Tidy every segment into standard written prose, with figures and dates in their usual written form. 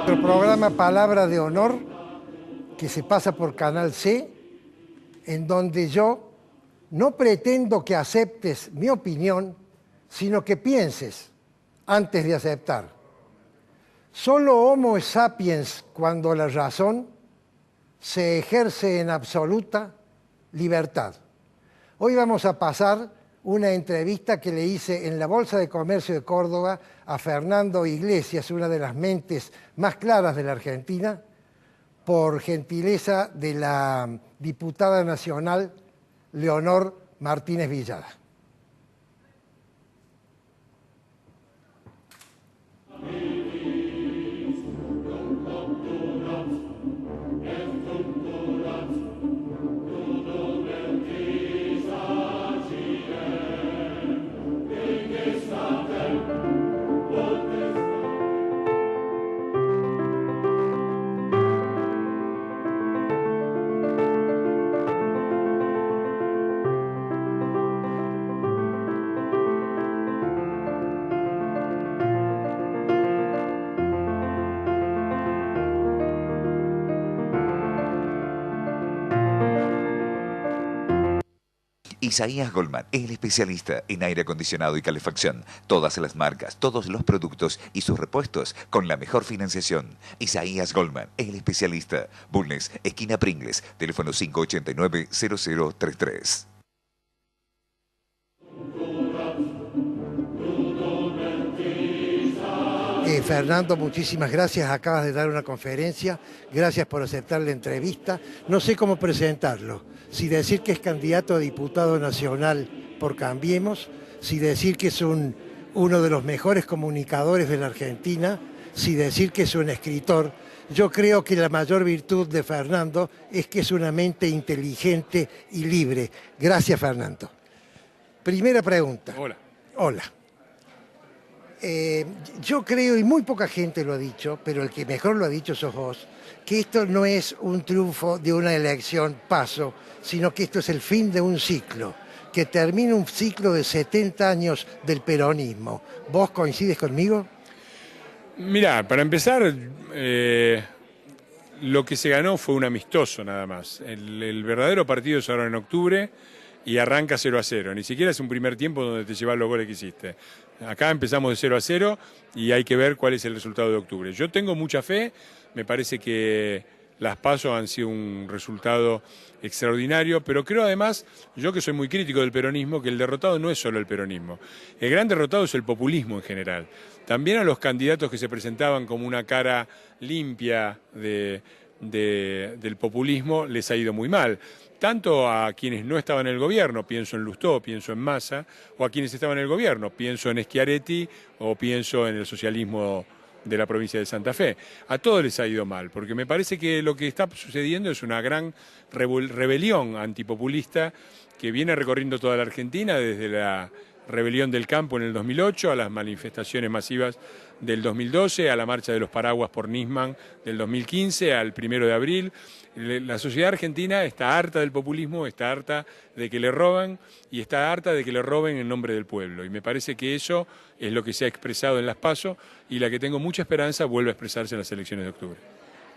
Nuestro programa Palabra de Honor, que se pasa por Canal C, en donde yo no pretendo que aceptes mi opinión, sino que pienses antes de aceptar. Solo Homo sapiens, cuando la razón se ejerce en absoluta libertad. Hoy vamos a pasar una entrevista que le hice en la Bolsa de Comercio de Córdoba a Fernando Iglesias, una de las mentes más claras de la Argentina, por gentileza de la diputada nacional Leonor Martínez Villada. Isaías Goldman, el especialista en aire acondicionado y calefacción. Todas las marcas, todos los productos y sus repuestos con la mejor financiación. Isaías Goldman, el especialista. Bulnes, esquina Pringles, teléfono 589-0033. Fernando, muchísimas gracias. Acabas de dar una conferencia. Gracias por aceptar la entrevista. No sé cómo presentarlo. Si decir que es candidato a diputado nacional por Cambiemos, si decir que es uno de los mejores comunicadores de la Argentina, si decir que es un escritor. Yo creo que la mayor virtud de Fernando es que es una mente inteligente y libre. Gracias, Fernando. Primera pregunta. Hola. Hola. Yo creo, y muy poca gente lo ha dicho, pero el que mejor lo ha dicho sos vos, que esto no es un triunfo de una elección paso, sino que esto es el fin de un ciclo, que termina un ciclo de 70 años del peronismo. ¿Vos coincides conmigo? Mirá, para empezar, lo que se ganó fue un amistoso nada más. El verdadero partido es ahora en octubre y arranca 0-0. Ni siquiera es un primer tiempo donde te llevas los goles que hiciste. Acá empezamos de 0-0 y hay que ver cuál es el resultado de octubre. Yo tengo mucha fe, me parece que las PASO han sido un resultado extraordinario, pero creo además, yo que soy muy crítico del peronismo, que el derrotado no es solo el peronismo. El gran derrotado es el populismo en general. También a los candidatos que se presentaban como una cara limpia del populismo les ha ido muy mal. Tanto a quienes no estaban en el gobierno, pienso en Lustó, pienso en Massa, o a quienes estaban en el gobierno, pienso en Schiaretti o pienso en el socialismo de la provincia de Santa Fe. A todos les ha ido mal, porque me parece que lo que está sucediendo es una gran rebelión antipopulista que viene recorriendo toda la Argentina, desde la rebelión del campo en el 2008, a las manifestaciones masivas del 2012, a la marcha de los paraguas por Nisman del 2015, al 1 de abril. La sociedad argentina está harta del populismo, está harta de que le roban y está harta de que le roben en nombre del pueblo. Y me parece que eso es lo que se ha expresado en las PASO y la que tengo mucha esperanza vuelve a expresarse en las elecciones de octubre.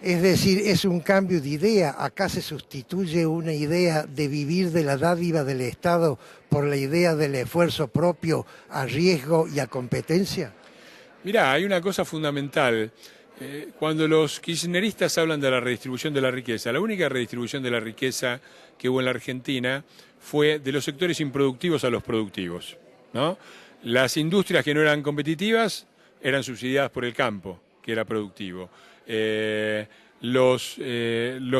Es decir, es un cambio de idea. Acá se sustituye una idea de vivir de la dádiva del Estado por la idea del esfuerzo propio a riesgo y a competencia. Mirá, hay una cosa fundamental. Cuando los kirchneristas hablan de la redistribución de la riqueza, la única redistribución de la riqueza que hubo en la Argentina fue de los sectores improductivos a los productivos, ¿no? Las industrias que no eran competitivas eran subsidiadas por el campo, que era productivo. Los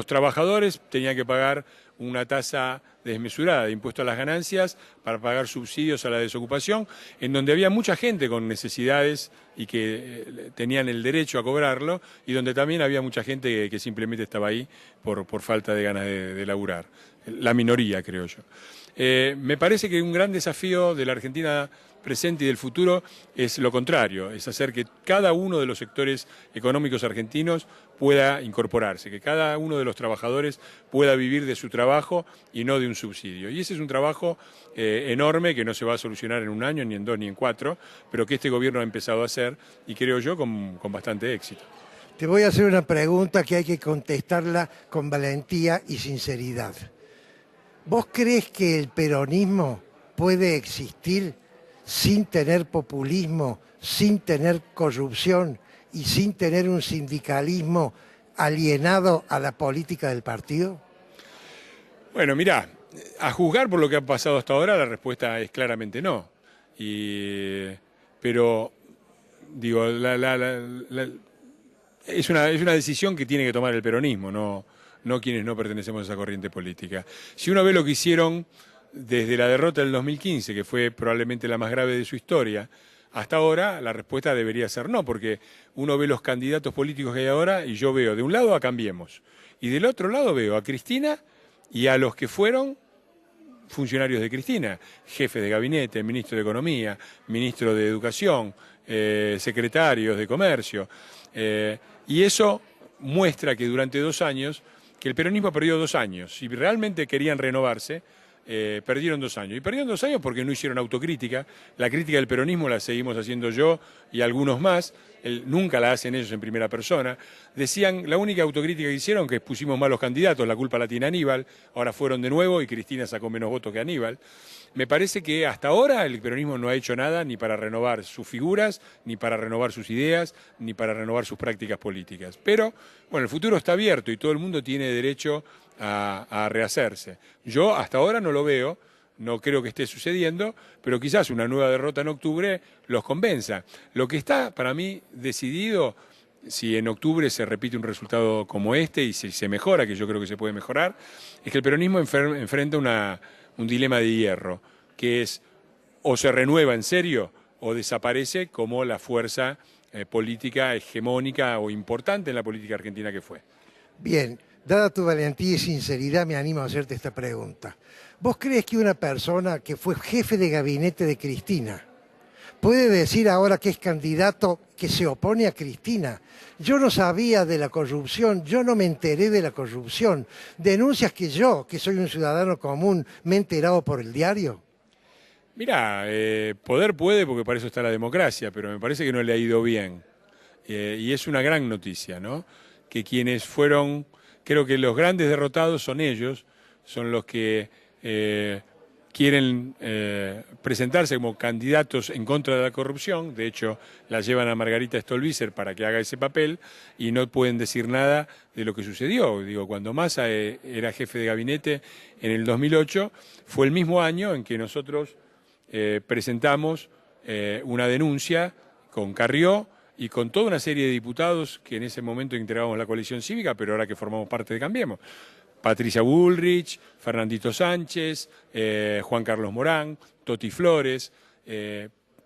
trabajadores tenían que pagar una tasa desmesurada de impuesto a las ganancias para pagar subsidios a la desocupación, en donde había mucha gente con necesidades y que tenían el derecho a cobrarlo, y donde también había mucha gente que simplemente estaba ahí por falta de ganas de laburar. La minoría, creo yo. Me parece que un gran desafío de la Argentina presente y del futuro es lo contrario, es hacer que cada uno de los sectores económicos argentinos pueda incorporarse, que cada uno de los trabajadores pueda vivir de su trabajo y no de un subsidio. Y ese es un trabajo enorme que no se va a solucionar en un año, ni en 2, ni en 4, pero que este gobierno ha empezado a hacer y creo yo con bastante éxito. Te voy a hacer una pregunta que hay que contestarla con valentía y sinceridad. ¿Vos crees que el peronismo puede existir sin tener populismo, sin tener corrupción y sin tener un sindicalismo alienado a la política del partido? Bueno, mirá, a juzgar por lo que ha pasado hasta ahora, la respuesta es claramente no. Pero, digo, es una decisión que tiene que tomar el peronismo, no quienes no pertenecemos a esa corriente política. Si uno ve lo que hicieron desde la derrota del 2015, que fue probablemente la más grave de su historia, hasta ahora la respuesta debería ser no, porque uno ve los candidatos políticos que hay ahora y yo veo de un lado a Cambiemos y del otro lado veo a Cristina y a los que fueron funcionarios de Cristina, jefe de gabinete, ministro de Economía, ministro de Educación, secretarios de Comercio. Y eso muestra que durante 2 años, que el peronismo perdió 2 años. Si realmente querían renovarse, perdieron 2 años. Y perdieron 2 años porque no hicieron autocrítica. La crítica del peronismo la seguimos haciendo yo y algunos más. Nunca la hacen ellos en primera persona. Decían, la única autocrítica que hicieron, que pusimos malos candidatos, la culpa la tiene Aníbal, ahora fueron de nuevo y Cristina sacó menos votos que Aníbal. Me parece que hasta ahora el peronismo no ha hecho nada ni para renovar sus figuras, ni para renovar sus ideas, ni para renovar sus prácticas políticas. Pero, bueno, el futuro está abierto y todo el mundo tiene derecho a rehacerse. Yo hasta ahora no lo veo. No creo que esté sucediendo, pero quizás una nueva derrota en octubre los convenza. Lo que está para mí decidido, si en octubre se repite un resultado como este y si se mejora, que yo creo que se puede mejorar, es que el peronismo enfrenta un dilema de hierro, que es o se renueva en serio o desaparece como la fuerza política hegemónica o importante en la política argentina que fue. Bien, dada tu valentía y sinceridad, me animo a hacerte esta pregunta. ¿Vos crees que una persona que fue jefe de gabinete de Cristina puede decir ahora que es candidato que se opone a Cristina? Yo no sabía de la corrupción, yo no me enteré de la corrupción. Denuncias que yo, que soy un ciudadano común, me he enterado por el diario. Mirá, poder puede porque para eso está la democracia, pero me parece que no le ha ido bien. Y es una gran noticia, ¿no? Que quienes fueron, creo que los grandes derrotados son ellos, son los que quieren presentarse como candidatos en contra de la corrupción. De hecho, la llevan a Margarita Stolbizer para que haga ese papel y no pueden decir nada de lo que sucedió. Digo, cuando Massa era jefe de gabinete en el 2008, fue el mismo año en que nosotros presentamos una denuncia con Carrió y con toda una serie de diputados que en ese momento integrábamos la coalición cívica, pero ahora que formamos parte de Cambiemos. Patricia Bullrich, Fernandito Sánchez, Juan Carlos Morán, Toti Flores.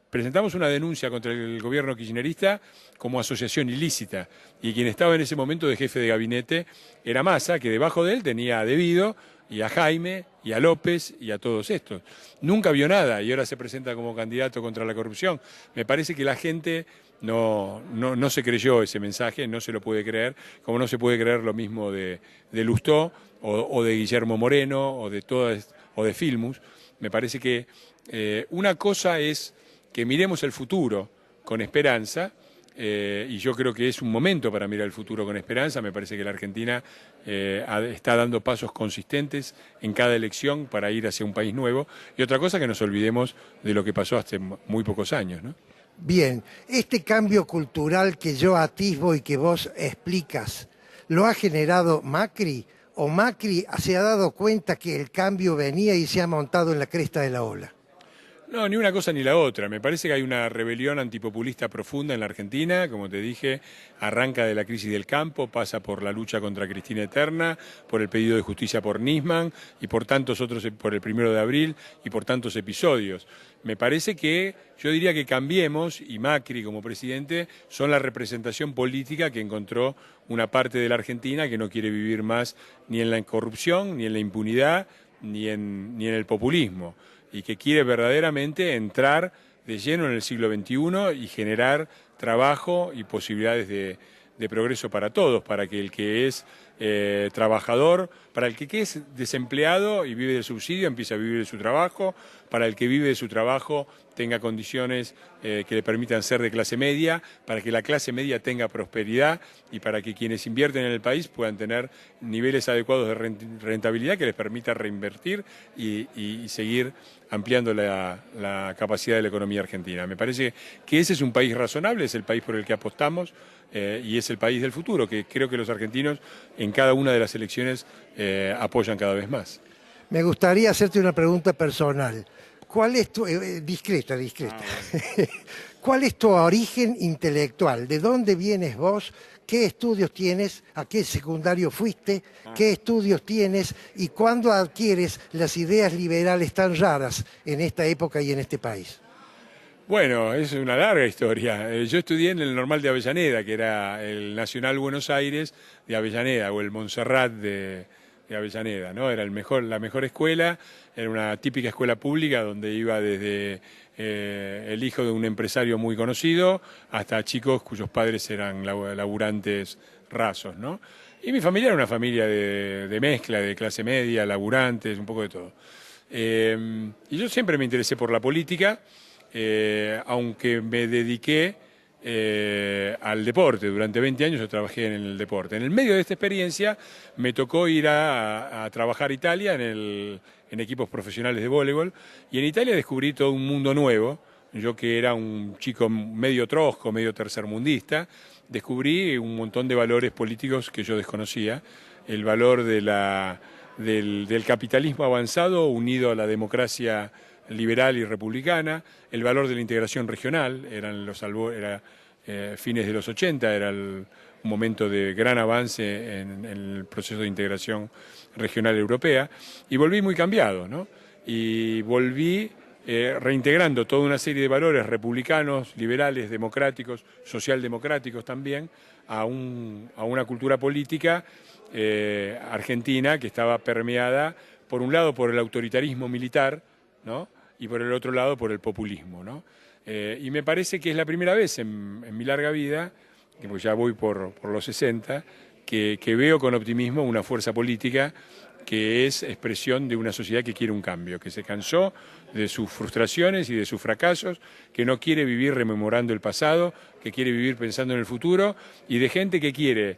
Presentamos una denuncia contra el gobierno kirchnerista como asociación ilícita y quien estaba en ese momento de jefe de gabinete era Massa, que debajo de él tenía a Devido y a Jaime y a López y a todos estos. Nunca vio nada y ahora se presenta como candidato contra la corrupción. Me parece que la gente no se creyó ese mensaje, no se lo puede creer, como no se puede creer lo mismo de Lustó o de Guillermo Moreno o de Filmus. Me parece que una cosa es que miremos el futuro con esperanza, y yo creo que es un momento para mirar el futuro con esperanza. Me parece que la Argentina está dando pasos consistentes en cada elección para ir hacia un país nuevo. Y otra cosa, que nos olvidemos de lo que pasó hace muy pocos años, ¿no? Bien, este cambio cultural que yo atisbo y que vos explicas, ¿lo ha generado Macri? ¿O Macri se ha dado cuenta que el cambio venía y se ha montado en la cresta de la ola? No, ni una cosa ni la otra. Me parece que hay una rebelión antipopulista profunda en la Argentina, como te dije, arranca de la crisis del campo, pasa por la lucha contra Cristina Eterna, por el pedido de justicia por Nisman y por tantos otros, por el 1 de abril y por tantos episodios. Me parece que, yo diría que Cambiemos y Macri como presidente son la representación política que encontró una parte de la Argentina que no quiere vivir más ni en la corrupción, ni en la impunidad, ni en el populismo, y que quiere verdaderamente entrar de lleno en el siglo XXI y generar trabajo y posibilidades de progreso para todos, para que el que es trabajador, para el que es desempleado y vive del subsidio empiece a vivir de su trabajo, para el que vive de su trabajo tenga condiciones que le permitan ser de clase media, para que la clase media tenga prosperidad y para que quienes invierten en el país puedan tener niveles adecuados de rentabilidad que les permita reinvertir y seguir ampliando la capacidad de la economía argentina. Me parece que ese es un país razonable, es el país por el que apostamos y es el país del futuro, que creo que los argentinos en cada una de las elecciones apoyan cada vez más. Me gustaría hacerte una pregunta personal. ¿Cuál es tu, discreta. ¿Cuál es tu origen intelectual? ¿De dónde vienes vos? ¿Qué estudios tienes? ¿A qué secundario fuiste? ¿Qué estudios tienes? ¿Y cuándo adquieres las ideas liberales tan raras en esta época y en este país? Bueno, es una larga historia. Yo estudié en el Normal de Avellaneda, que era el Nacional Buenos Aires de Avellaneda, o el Montserrat de Avellaneda, ¿no? Era la mejor escuela, era una típica escuela pública donde iba desde el hijo de un empresario muy conocido hasta chicos cuyos padres eran laburantes rasos, ¿no? Y mi familia era una familia de mezcla, de clase media, laburantes, un poco de todo. Y yo siempre me interesé por la política, aunque me dediqué al deporte. Durante 20 años yo trabajé en el deporte. En el medio de esta experiencia me tocó ir a trabajar a Italia en equipos profesionales de voleibol, y en Italia descubrí todo un mundo nuevo. Yo, que era un chico medio trosco, medio tercermundista, descubrí un montón de valores políticos que yo desconocía. El valor del capitalismo avanzado unido a la democracia liberal y republicana, el valor de la integración regional, era fines de los 80, era un momento de gran avance en el proceso de integración regional europea, y volví muy cambiado, ¿no? Y volví reintegrando toda una serie de valores republicanos, liberales, democráticos, socialdemocráticos también, a una cultura política argentina que estaba permeada, por un lado, por el autoritarismo militar, ¿no? Y por el otro lado por el populismo, ¿no? Y me parece que es la primera vez en mi larga vida, que pues ya voy por los 60, que veo con optimismo una fuerza política que es expresión de una sociedad que quiere un cambio, que se cansó de sus frustraciones y de sus fracasos, que no quiere vivir rememorando el pasado, que quiere vivir pensando en el futuro, y de gente que quiere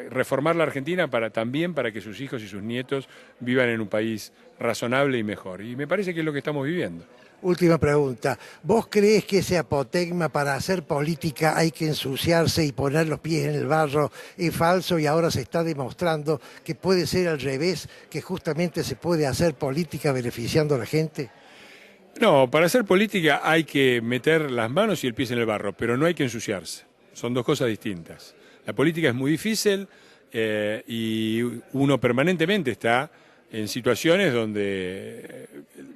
reformar la Argentina también para que sus hijos y sus nietos vivan en un país razonable y mejor. Y me parece que es lo que estamos viviendo. Última pregunta. ¿Vos crees que ese apotegma para hacer política hay que ensuciarse y poner los pies en el barro es falso, y ahora se está demostrando que puede ser al revés, que justamente se puede hacer política beneficiando a la gente? No, para hacer política hay que meter las manos y el pie en el barro, pero no hay que ensuciarse. Son dos cosas distintas. La política es muy difícil y uno permanentemente está en situaciones donde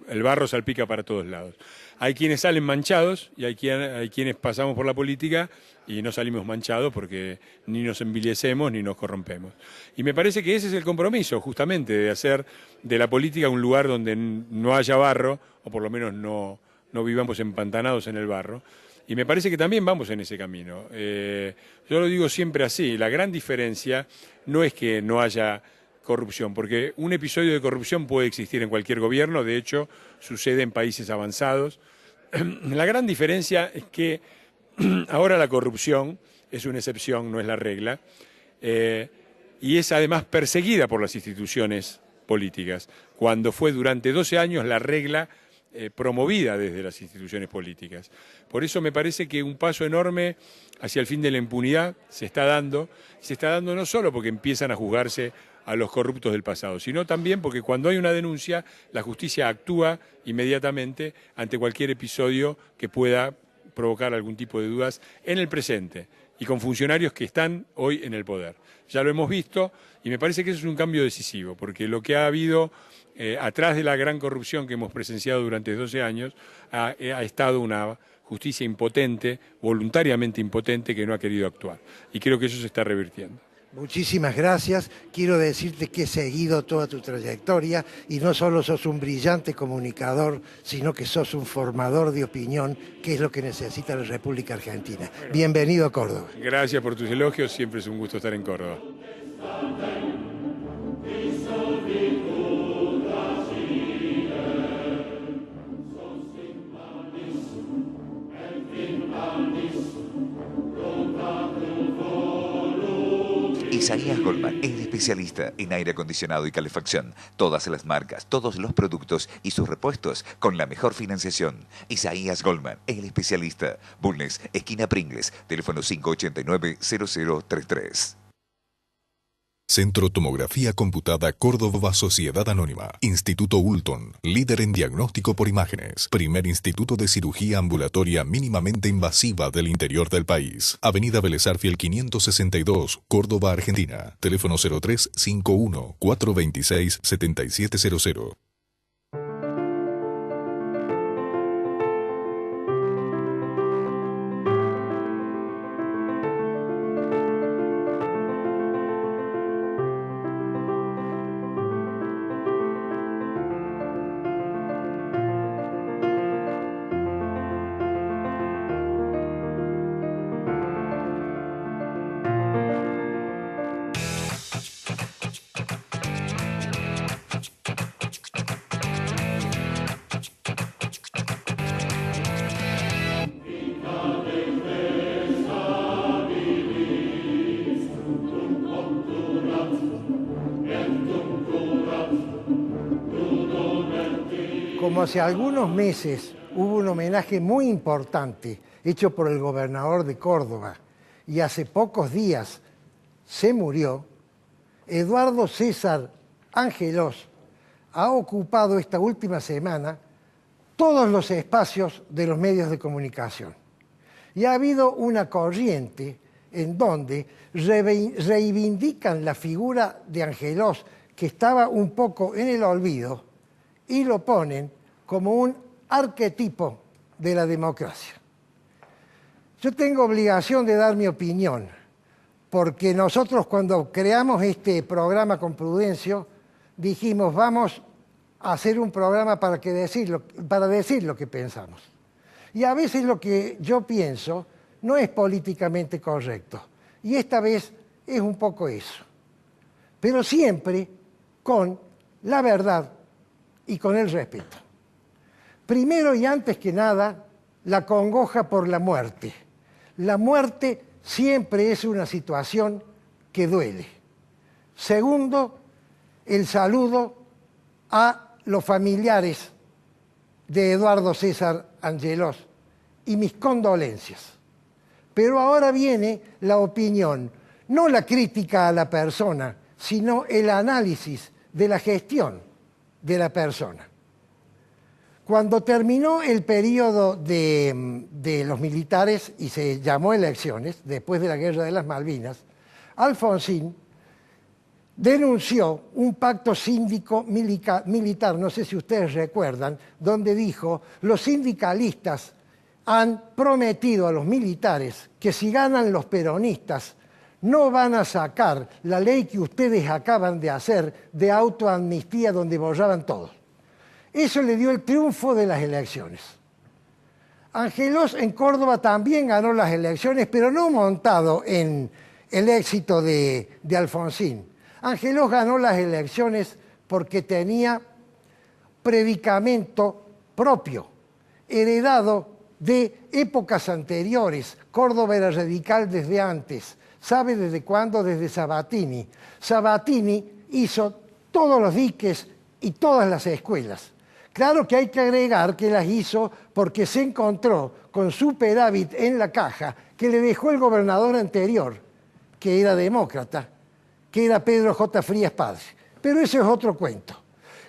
el barro salpica para todos lados. Hay quienes salen manchados y hay quienes pasamos por la política y no salimos manchados porque ni nos envilecemos ni nos corrompemos. Y me parece que ese es el compromiso, justamente, de hacer de la política un lugar donde no haya barro, o por lo menos no vivamos empantanados en el barro. Y me parece que también vamos en ese camino. Yo lo digo siempre así, la gran diferencia no es que no haya corrupción, porque un episodio de corrupción puede existir en cualquier gobierno, de hecho sucede en países avanzados. La gran diferencia es que ahora la corrupción es una excepción, no es la regla, y es además perseguida por las instituciones políticas, cuando fue durante 12 años la regla promovida desde las instituciones políticas. Por eso me parece que un paso enorme hacia el fin de la impunidad se está dando no solo porque empiezan a juzgarse a los corruptos del pasado, sino también porque cuando hay una denuncia, la justicia actúa inmediatamente ante cualquier episodio que pueda provocar algún tipo de dudas en el presente y con funcionarios que están hoy en el poder. Ya lo hemos visto y me parece que eso es un cambio decisivo, porque lo que ha habido atrás de la gran corrupción que hemos presenciado durante 12 años ha estado una justicia impotente, voluntariamente impotente, que no ha querido actuar. Y creo que eso se está revirtiendo. Muchísimas gracias. Quiero decirte que he seguido toda tu trayectoria y no solo sos un brillante comunicador, sino que sos un formador de opinión, que es lo que necesita la República Argentina. Bueno, bienvenido a Córdoba. Gracias por tus elogios, siempre es un gusto estar en Córdoba. Isaías Goldman, el especialista en aire acondicionado y calefacción. Todas las marcas, todos los productos y sus repuestos con la mejor financiación. Isaías Goldman, el especialista. Bulnes, esquina Pringles, teléfono 589-0033. Centro Tomografía Computada Córdoba Sociedad Anónima. Instituto Ulton, líder en diagnóstico por imágenes. Primer instituto de cirugía ambulatoria mínimamente invasiva del interior del país. Avenida Vélez Arfiel 562, Córdoba, Argentina. Teléfono 0351-426-7700. Como hace algunos meses hubo un homenaje muy importante hecho por el gobernador de Córdoba y hace pocos días se murió, Eduardo César Angelos ha ocupado esta última semana todos los espacios de los medios de comunicación. Y ha habido una corriente en donde reivindican la figura de Angelos, que estaba un poco en el olvido, y lo ponen como un arquetipo de la democracia. Yo tengo obligación de dar mi opinión, porque nosotros cuando creamos este programa con Prudencio, dijimos vamos a hacer un programa para decir lo que pensamos. Y a veces lo que yo pienso no es políticamente correcto, y esta vez es un poco eso, pero siempre con la verdad y con el respeto. Primero y antes que nada, la congoja por la muerte. La muerte siempre es una situación que duele. Segundo, el saludo a los familiares de Eduardo César Angelos y mis condolencias. Pero ahora viene la opinión, no la crítica a la persona, sino el análisis de la gestión de la persona. Cuando terminó el periodo de los militares y se llamó elecciones, después de la Guerra de las Malvinas, Alfonsín denunció un pacto síndico-militar, no sé si ustedes recuerdan, donde dijo, los sindicalistas han prometido a los militares que si ganan los peronistas no van a sacar la ley que ustedes acaban de hacer de autoamnistía donde borraban todo. Eso le dio el triunfo de las elecciones. Angelos en Córdoba también ganó las elecciones, pero no montado en el éxito de Alfonsín. Angelos ganó las elecciones porque tenía predicamento propio, heredado de épocas anteriores. Córdoba era radical desde antes. ¿Sabe desde cuándo? Desde Sabatini. Sabatini hizo todos los diques y todas las escuelas. Claro que hay que agregar que las hizo porque se encontró con superávit en la caja que le dejó el gobernador anterior, que era demócrata, que era Pedro J. Frías padre. Pero eso es otro cuento.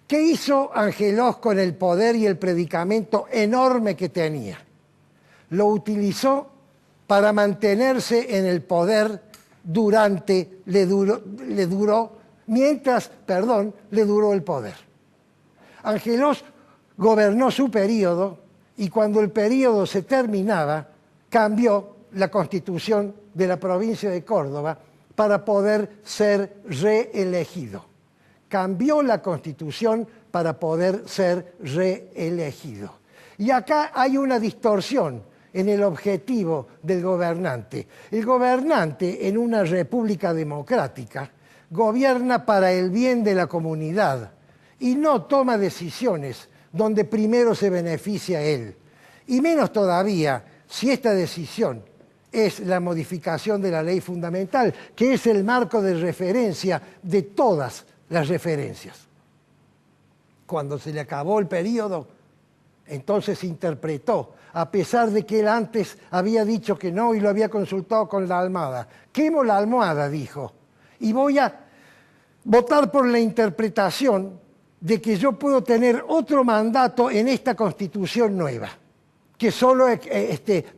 ¿Qué hizo Angelós con el poder y el predicamento enorme que tenía? Lo utilizó para mantenerse en el poder mientras le duró el poder. Angelós gobernó su periodo y cuando el periodo se terminaba, cambió la constitución de la provincia de Córdoba para poder ser reelegido. Cambió la constitución para poder ser reelegido. Y acá hay una distorsión en el objetivo del gobernante. El gobernante en una república democrática gobierna para el bien de la comunidad y no toma decisiones donde primero se beneficia él. Y menos todavía si esta decisión es la modificación de la ley fundamental, que es el marco de referencia de todas las referencias. Cuando se le acabó el periodo, entonces se interpretó, a pesar de que él antes había dicho que no y lo había consultado con la almohada. Quemo la almohada, dijo, y voy a votar por la interpretación de que yo puedo tener otro mandato en esta Constitución nueva, que solo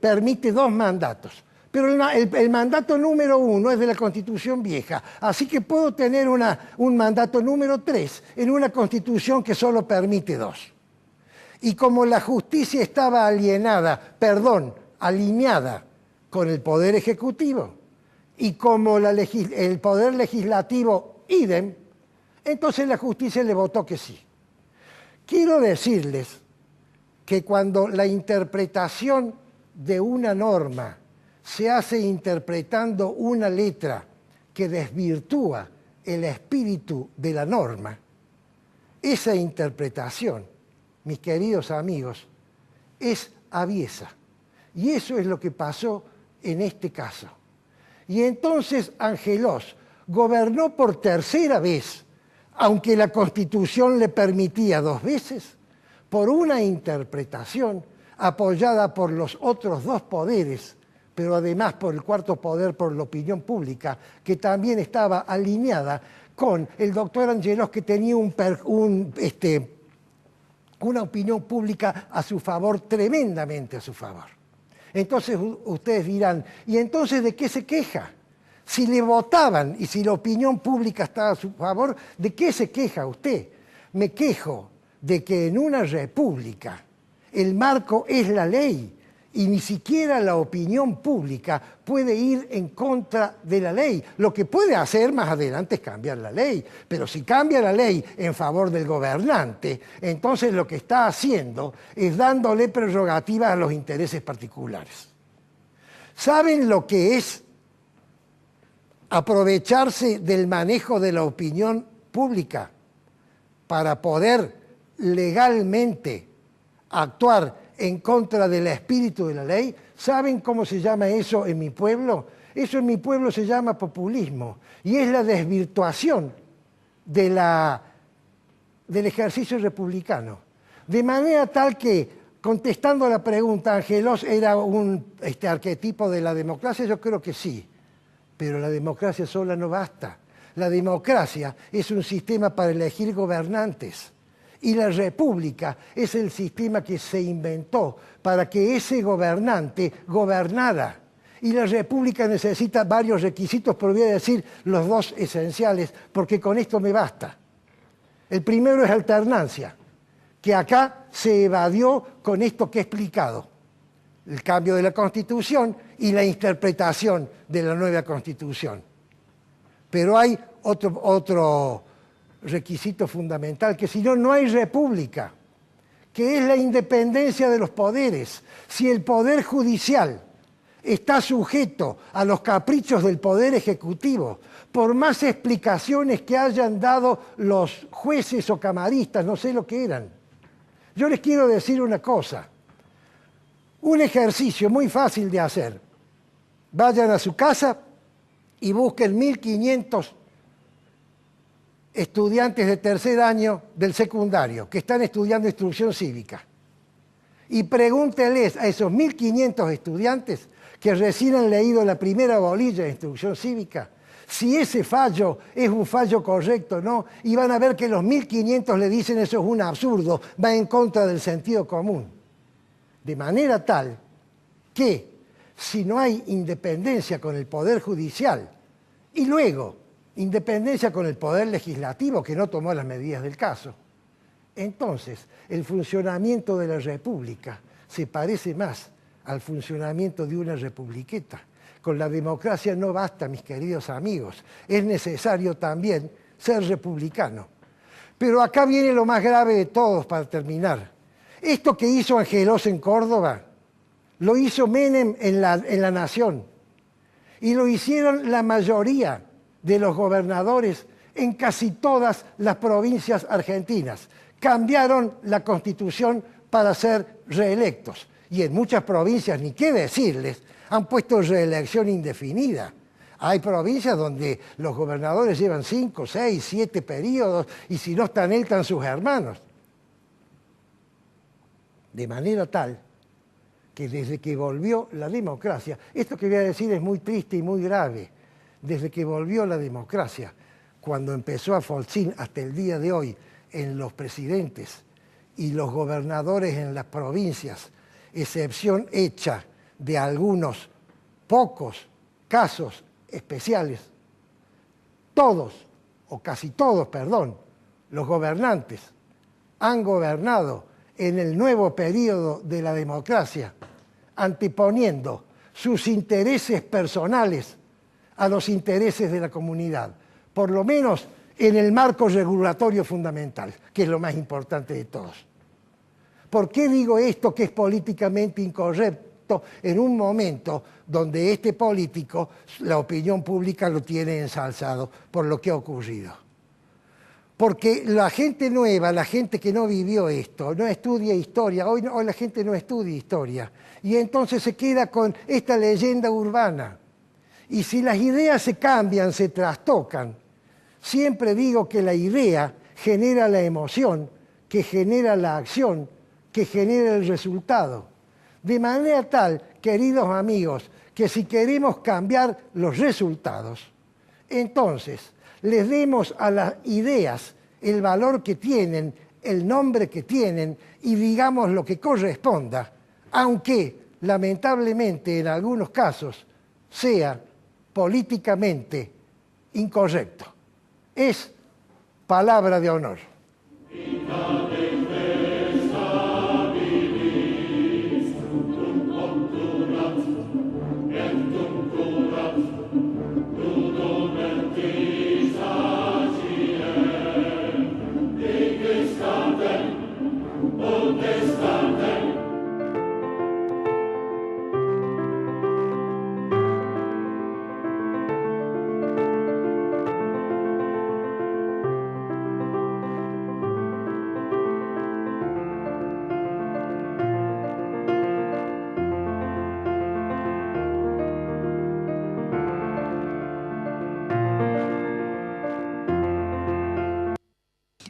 permite 2 mandatos. Pero el mandato número 1 es de la Constitución vieja, así que puedo tener un mandato número 3 en una Constitución que solo permite 2. Y como la justicia estaba alineada con el Poder Ejecutivo, y como el Poder Legislativo idem, entonces la justicia le votó que sí. Quiero decirles que cuando la interpretación de una norma se hace interpretando una letra que desvirtúa el espíritu de la norma, esa interpretación, mis queridos amigos, es aviesa. Y eso es lo que pasó en este caso. Y entonces Angelós gobernó por tercera vez, aunque la Constitución le permitía 2 veces, por una interpretación apoyada por los otros 2 poderes, pero además por el cuarto poder, por la opinión pública, que también estaba alineada con el doctor Angelós, que tenía una opinión pública a su favor, tremendamente a su favor. Entonces ustedes dirán, ¿y entonces de qué se queja? Si le votaban y si la opinión pública estaba a su favor, ¿de qué se queja usted? Me quejo de que en una república el marco es la ley y ni siquiera la opinión pública puede ir en contra de la ley. Lo que puede hacer más adelante es cambiar la ley, pero si cambia la ley en favor del gobernante, entonces lo que está haciendo es dándole prerrogativas a los intereses particulares. ¿Saben lo que es aprovecharse del manejo de la opinión pública para poder legalmente actuar en contra del espíritu de la ley? ¿Saben cómo se llama eso en mi pueblo? Eso en mi pueblo se llama populismo y es la desvirtuación del ejercicio republicano. De manera tal que, contestando a la pregunta, ¿Angelós era un arquetipo de la democracia? Yo creo que sí, pero la democracia sola no basta. La democracia es un sistema para elegir gobernantes. Y la república es el sistema que se inventó para que ese gobernante gobernara. Y la república necesita varios requisitos, pero voy a decir los 2 esenciales, porque con esto me basta. El primero es alternancia, que acá se evadió con esto que he explicado. El cambio de la Constitución y la interpretación de la nueva Constitución. Pero hay otro requisito fundamental, que si no, no hay república, que es la independencia de los poderes. Si el poder judicial está sujeto a los caprichos del poder ejecutivo, por más explicaciones que hayan dado los jueces o camaristas, no sé lo que eran, yo les quiero decir una cosa, un ejercicio muy fácil de hacer. Vayan a su casa y busquen 1500 estudiantes de tercer año del secundario que están estudiando instrucción cívica. Y pregúntenles a esos 1500 estudiantes que recién han leído la primera bolilla de instrucción cívica si ese fallo es un fallo correcto o no, y van a ver que los 1500 le dicen eso es un absurdo, va en contra del sentido común. De manera tal que si no hay independencia con el Poder Judicial y luego independencia con el Poder Legislativo, que no tomó las medidas del caso, entonces el funcionamiento de la República se parece más al funcionamiento de una republiqueta. Con la democracia no basta, mis queridos amigos, es necesario también ser republicano. Pero acá viene lo más grave de todos para terminar. Esto que hizo Angelos en Córdoba, lo hizo Menem en la Nación. Y lo hicieron la mayoría de los gobernadores en casi todas las provincias argentinas. Cambiaron la Constitución para ser reelectos. Y en muchas provincias, ni qué decirles, han puesto reelección indefinida. Hay provincias donde los gobernadores llevan 5, 6, 7 periodos y si no están él, están sus hermanos. De manera tal que desde que volvió la democracia, esto que voy a decir es muy triste y muy grave, desde que volvió la democracia, cuando empezó Alfonsín hasta el día de hoy, en los presidentes y los gobernadores en las provincias, excepción hecha de algunos pocos casos especiales, todos, o casi todos, perdón, los gobernantes han gobernado en el nuevo periodo de la democracia, anteponiendo sus intereses personales a los intereses de la comunidad, por lo menos en el marco regulatorio fundamental, que es lo más importante de todos. ¿Por qué digo esto que es políticamente incorrecto en un momento donde este político, la opinión pública lo tiene ensalzado por lo que ha ocurrido? Porque la gente nueva, la gente que no vivió esto, no estudia historia, hoy la gente no estudia historia, y entonces se queda con esta leyenda urbana. Y si las ideas se cambian, se trastocan, siempre digo que la idea genera la emoción, que genera la acción, que genera el resultado. De manera tal, queridos amigos, que si queremos cambiar los resultados, entonces les demos a las ideas el valor que tienen, el nombre que tienen y digamos lo que corresponda, aunque lamentablemente en algunos casos sea políticamente incorrecto. Es palabra de honor.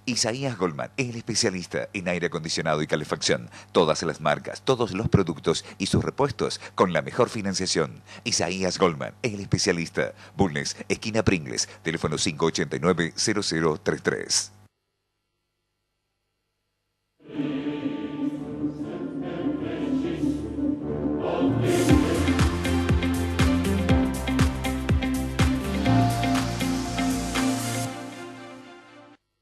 Isaías Goldman, el especialista en aire acondicionado y calefacción. Todas las marcas, todos los productos y sus repuestos con la mejor financiación. Isaías Goldman, el especialista. Bulnes, esquina Pringles, teléfono 589-0033.